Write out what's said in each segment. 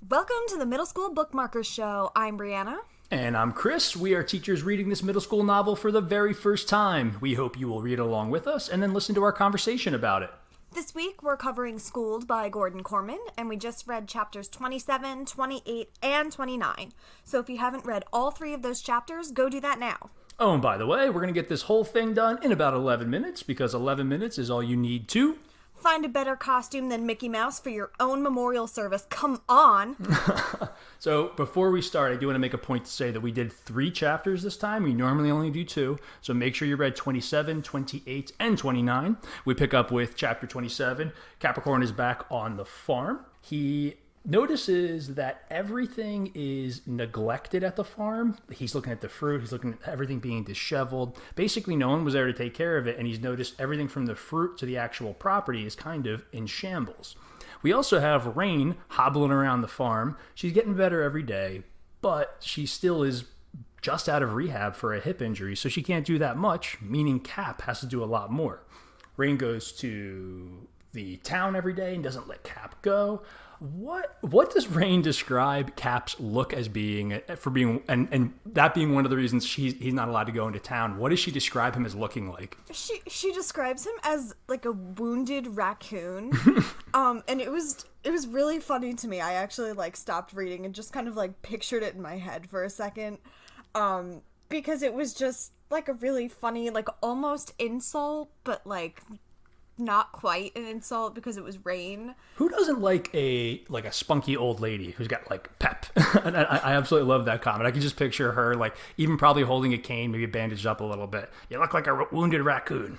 Welcome to the Middle School Bookmarkers Show. I'm Brianna. And I'm Chris. We are teachers reading this middle school novel for the very first time. We hope you will read along with us and then listen to our conversation about it. This week we're covering Schooled by Gordon Korman, and we just read chapters 27, 28, and 29. So if you haven't read all three of those chapters, go do that now. Oh, and by the way, we're going to get this whole thing done in about 11 minutes because 11 minutes is all you need to find a better costume than Mickey Mouse for your own memorial service. Come on! So before we start, I do want to make a point to say that we did 3 chapters this time. We normally only do 2. So make sure you read 27, 28, and 29. We pick up with chapter 27. Capricorn is back on the farm. He notices that everything is neglected at the farm. He's looking at the fruit. He's looking at everything being disheveled. Basically, no one was there to take care of it, and he's noticed everything from the fruit to the actual property is kind of in shambles. We also have Rain hobbling around the farm. She's getting better every day, but she still is just out of rehab for a hip injury, so she can't do that much, meaning Cap has to do a lot more. Rain goes to the town every day and doesn't let Cap go. What does Rain describe Cap's look as being, and that being one of the reasons he's not allowed to go into town? What does she describe him as looking like? She describes him as like a wounded raccoon. And it was really funny to me. I actually stopped reading and just kind of pictured it in my head for a second. Because it was just a really funny, almost insult, but not quite an insult because it was Rain. Who doesn't like a spunky old lady who's got pep? And I absolutely love that comment. I can just picture her even probably holding a cane, maybe bandaged up a little bit. You look like a wounded raccoon.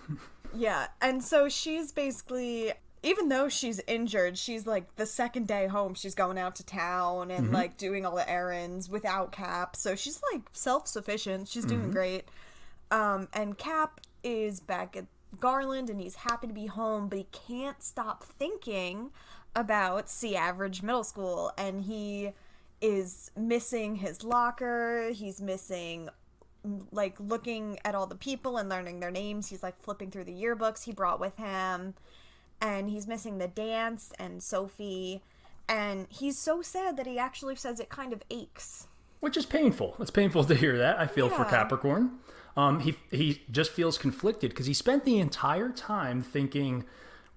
Yeah, and so she's basically, even though she's injured, she's the second day home, she's going out to town and doing all the errands without Cap. So she's self-sufficient. She's doing great. And Cap is back at Garland and he's happy to be home, but he can't stop thinking about Sea Average Middle School, and he is missing his locker. He's missing looking at all the people and learning their names. He's flipping through the yearbooks he brought with him, and he's missing the dance and Sophie, and he's so sad that he actually says it kind of aches. Which is painful. It's painful to hear that. I feel for Capricorn. He just feels conflicted because he spent the entire time thinking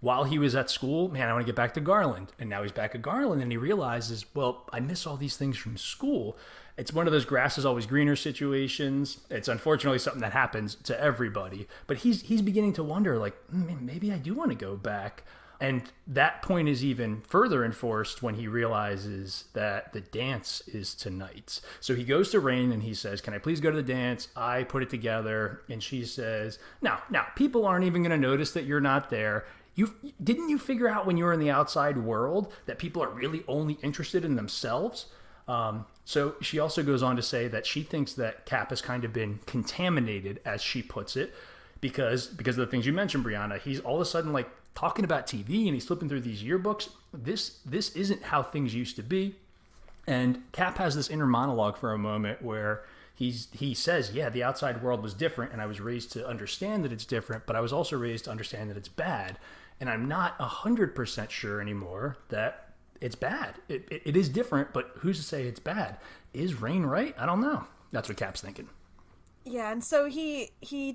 while he was at school, man, I want to get back to Garland. And now he's back at Garland and he realizes, well, I miss all these things from school. It's one of those grass is always greener situations. It's unfortunately something that happens to everybody. But he's beginning to wonder, maybe I do want to go back. And that point is even further enforced when he realizes that the dance is tonight. So he goes to Rain and he says, can I please go to the dance? I put it together. And she says, no, people aren't even going to notice that you're not there. Didn't you figure out when you were in the outside world that people are really only interested in themselves? So she also goes on to say that she thinks that Cap has kind of been contaminated, as she puts it, because of the things you mentioned, Brianna. He's all of a sudden talking about TV and he's flipping through these yearbooks. This isn't how things used to be. And Cap has this inner monologue for a moment where he says, yeah, the outside world was different and I was raised to understand that it's different, but I was also raised to understand that it's bad. And I'm not 100% sure anymore that it's bad. It is different, but who's to say it's bad? Is Rain right? I don't know. That's what Cap's thinking. Yeah, and so he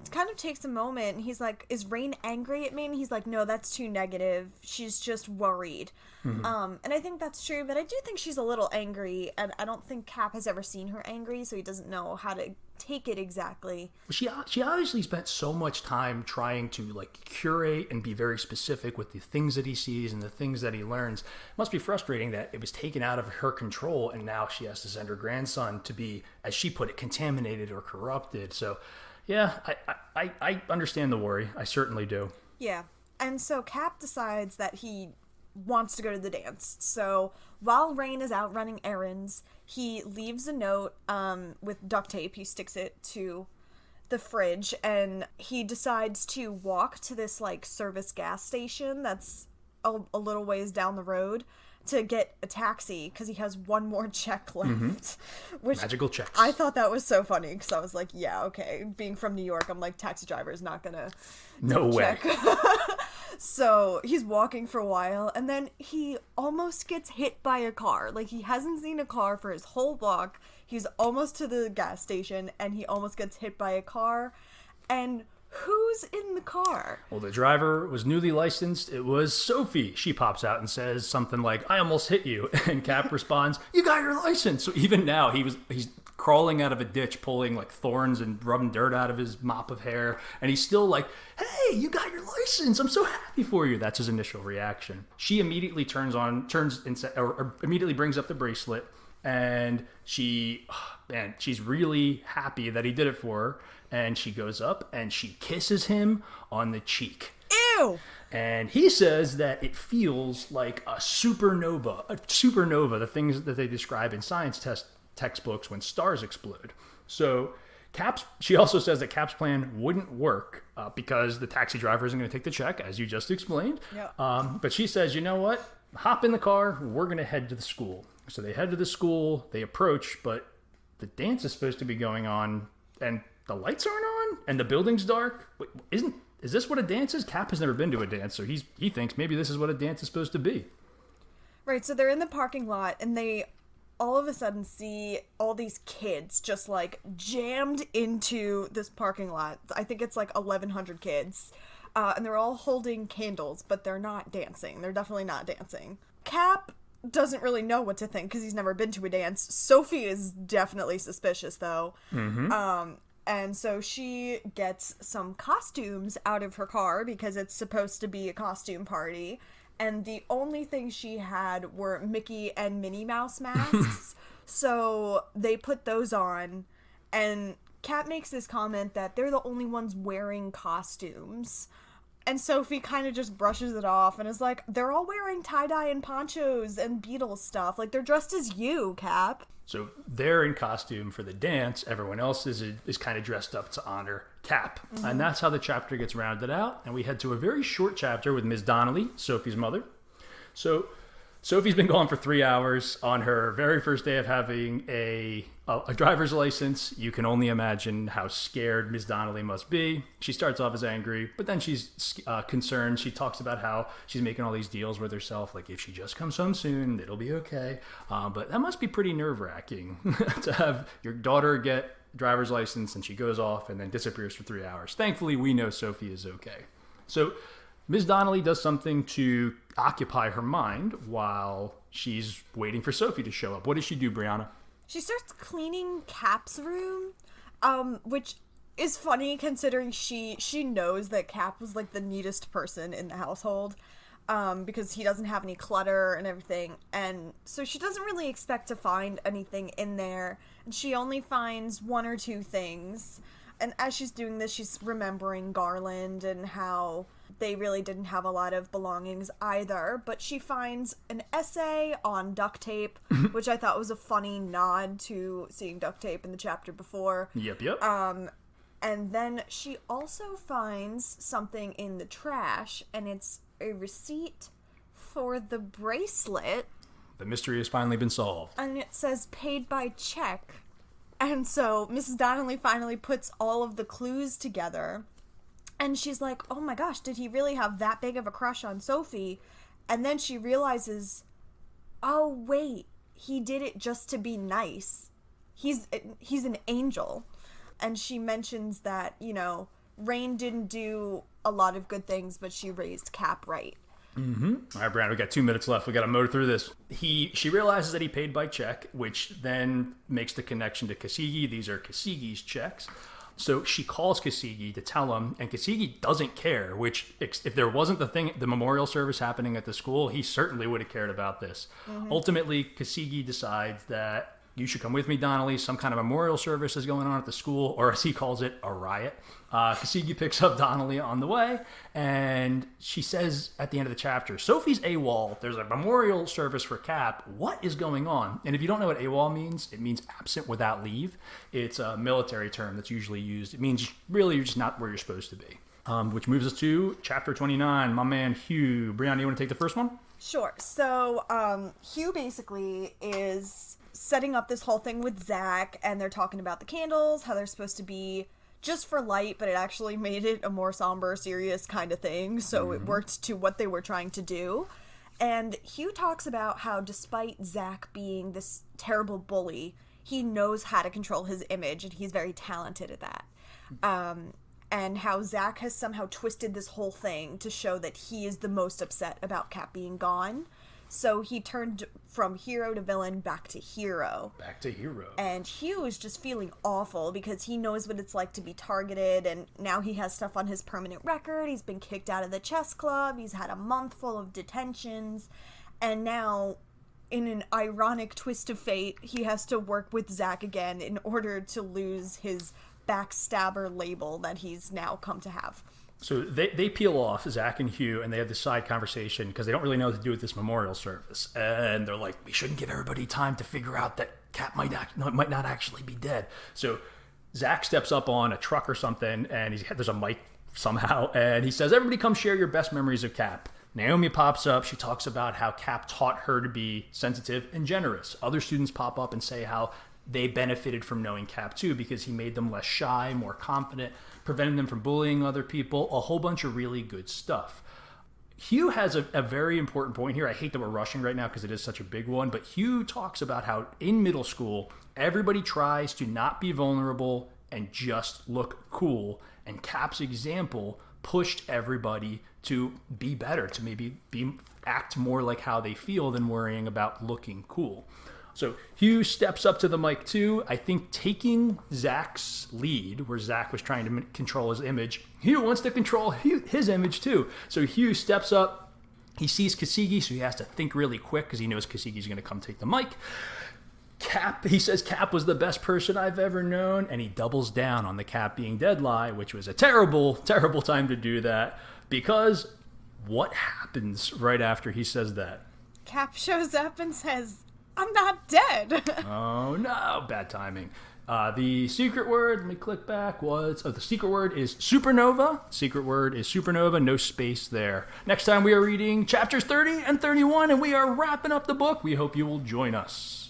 kind of takes a moment and he's like, is Rain angry at me? And he's like, no, that's too negative. She's just worried. And I think that's true, but I do think she's a little angry, and I don't think Cap has ever seen her angry, so he doesn't know how to take it exactly. She obviously spent so much time trying to curate and be very specific with the things that he sees and the things that he learns. It must be frustrating that it was taken out of her control and now she has to send her grandson to be, as she put it, contaminated or corrupted. So yeah, I understand the worry. I certainly do. Yeah. And so Cap decides that he wants to go to the dance. So while Rain is out running errands, he leaves a note with duct tape. He sticks it to the fridge, and he decides to walk to this service gas station that's a little ways down the road to get a taxi because he has one more check left. Which magical checks. I thought that was so funny because I was like, yeah, okay. Being from New York, I'm like, taxi driver is not gonna no way. So he's walking for a while, and then he almost gets hit by a car. Like, he hasn't seen a car for his whole walk. He's almost to the gas station, and he almost gets hit by a car. And who's in the car? Well, the driver was newly licensed. It was Sophie. She pops out and says something like, "I almost hit you." And Cap responds, "You got your license." So even now, he's crawling out of a ditch, pulling like thorns and rubbing dirt out of his mop of hair. And he's still like, "Hey, you got your license. I'm so happy for you." That's his initial reaction. She immediately immediately brings up the bracelet. And she's really happy that he did it for her. And she goes up and she kisses him on the cheek. Ew! And he says that it feels like a supernova. The things that they describe in science textbooks when stars explode. So she also says that Cap's plan wouldn't work because the taxi driver isn't going to take the check, as you just explained. Yeah. But she says, you know what? Hop in the car. We're going to head to the school. So they head to the school. They approach, but the dance is supposed to be going on, and the lights aren't on, and the building's dark. Wait, is this what a dance is? Cap has never been to a dance, so he thinks maybe this is what a dance is supposed to be. Right, so they're in the parking lot, and they all of a sudden see all these kids just, like, jammed into this parking lot. I think it's, like, 1,100 kids. And they're all holding candles, but they're not dancing. They're definitely not dancing. Cap doesn't really know what to think because he's never been to a dance. Sophie is definitely suspicious, though. Mm-hmm. And so she gets some costumes out of her car because it's supposed to be a costume party. And the only thing she had were Mickey and Minnie Mouse masks. So they put those on. And Kat makes this comment that they're the only ones wearing costumes. And Sophie kind of just brushes it off and is like, they're all wearing tie-dye and ponchos and Beatles stuff. Like, they're dressed as you, Cap. So they're in costume for the dance. Everyone else is kind of dressed up to honor Cap. Mm-hmm. And that's how the chapter gets rounded out. And we head to a very short chapter with Ms. Donnelly, Sophie's mother. So Sophie's been gone for 3 hours on her very first day of having a driver's license. You can only imagine how scared Ms. Donnelly must be. She starts off as angry, but then she's concerned. She talks about how she's making all these deals with herself, like if she just comes home soon, it'll be okay. But that must be pretty nerve-wracking to have your daughter get driver's license and she goes off and then disappears for 3 hours. Thankfully, we know Sophie is okay. So Ms. Donnelly does something to occupy her mind while she's waiting for Sophie to show up. What does she do, Brianna? She starts cleaning Cap's room, which is funny considering she knows that Cap was like the neatest person in the household, because he doesn't have any clutter and everything. And so she doesn't really expect to find anything in there. And she only finds one or two things. And as she's doing this, she's remembering Garland and how they really didn't have a lot of belongings either. But she finds an essay on duct tape, which I thought was a funny nod to seeing duct tape in the chapter before. Yep. And then she also finds something in the trash, and it's a receipt for the bracelet. The mystery has finally been solved. And it says paid by check. And so Mrs. Donnelly finally puts all of the clues together. And she's like, oh my gosh, did he really have that big of a crush on Sophie? And then she realizes, oh wait, he did it just to be nice. He's an angel. And she mentions that, you know, Rain didn't do a lot of good things, but she raised Cap right. Mm-hmm. All right, Brad, we got 2 minutes left. We got to motor through this. She realizes that he paid by check, which then makes the connection to Kasigi. These are Kasigi's checks. So she calls Kasigi to tell him, and Kasigi doesn't care, which if there wasn't the memorial service happening at the school, he certainly would have cared about this. Mm-hmm. Ultimately, Kasigi decides that you should come with me, Donnelly. Some kind of memorial service is going on at the school, or as he calls it, a riot. Kasigi picks up Donnelly on the way, and she says at the end of the chapter, Sophie's AWOL. There's a memorial service for Cap. What is going on? And if you don't know what AWOL means, it means absent without leave. It's a military term that's usually used. It means really you're just not where you're supposed to be. Which moves us to chapter 29. My man Hugh. Brianna, you want to take the first one? Sure. So Hugh basically is setting up this whole thing with Zach, and they're talking about the candles, how they're supposed to be just for light, but it actually made it a more somber, serious kind of thing. So it worked to what they were trying to do. And Hugh talks about how despite Zach being this terrible bully, he knows how to control his image, and he's very talented at that. And how Zach has somehow twisted this whole thing to show that he is the most upset about Cap being gone. So he turned from hero to villain back to hero. Back to hero. And Hugh is just feeling awful because he knows what it's like to be targeted, and now he has stuff on his permanent record. He's been kicked out of the chess club. He's had a month full of detentions. And now, in an ironic twist of fate, he has to work with Zach again in order to lose his backstabber label that he's now come to have. So they peel off, Zach and Hugh, and they have this side conversation because they don't really know what to do with this memorial service. And they're like, we shouldn't give everybody time to figure out that Cap might not actually be dead. So Zach steps up on a truck or something, and there's a mic somehow, and he says, everybody come share your best memories of Cap. Naomi pops up. She talks about how Cap taught her to be sensitive and generous. Other students pop up and say how they benefited from knowing Cap too because he made them less shy, more confident, prevented them from bullying other people, a whole bunch of really good stuff. Hugh has a very important point here. I hate that we're rushing right now because it is such a big one, but Hugh talks about how in middle school, everybody tries to not be vulnerable and just look cool, and Cap's example pushed everybody to be better, to maybe act more like how they feel than worrying about looking cool. So Hugh steps up to the mic too, I think taking Zach's lead, where Zach was trying to control his image. Hugh wants to control his image too. So Hugh steps up, he sees Kasigi, so he has to think really quick because he knows Kasigi's going to come take the mic. He says Cap was the best person I've ever known, and he doubles down on the Cap being dead lie, which was a terrible, terrible time to do that, because what happens right after he says that? Cap shows up and says, I'm not dead. Oh no, bad timing. The secret word, let me click back, the secret word is supernova. Secret word is supernova, no space there. Next time we are reading chapters 30 and 31, and we are wrapping up the book. We hope you will join us.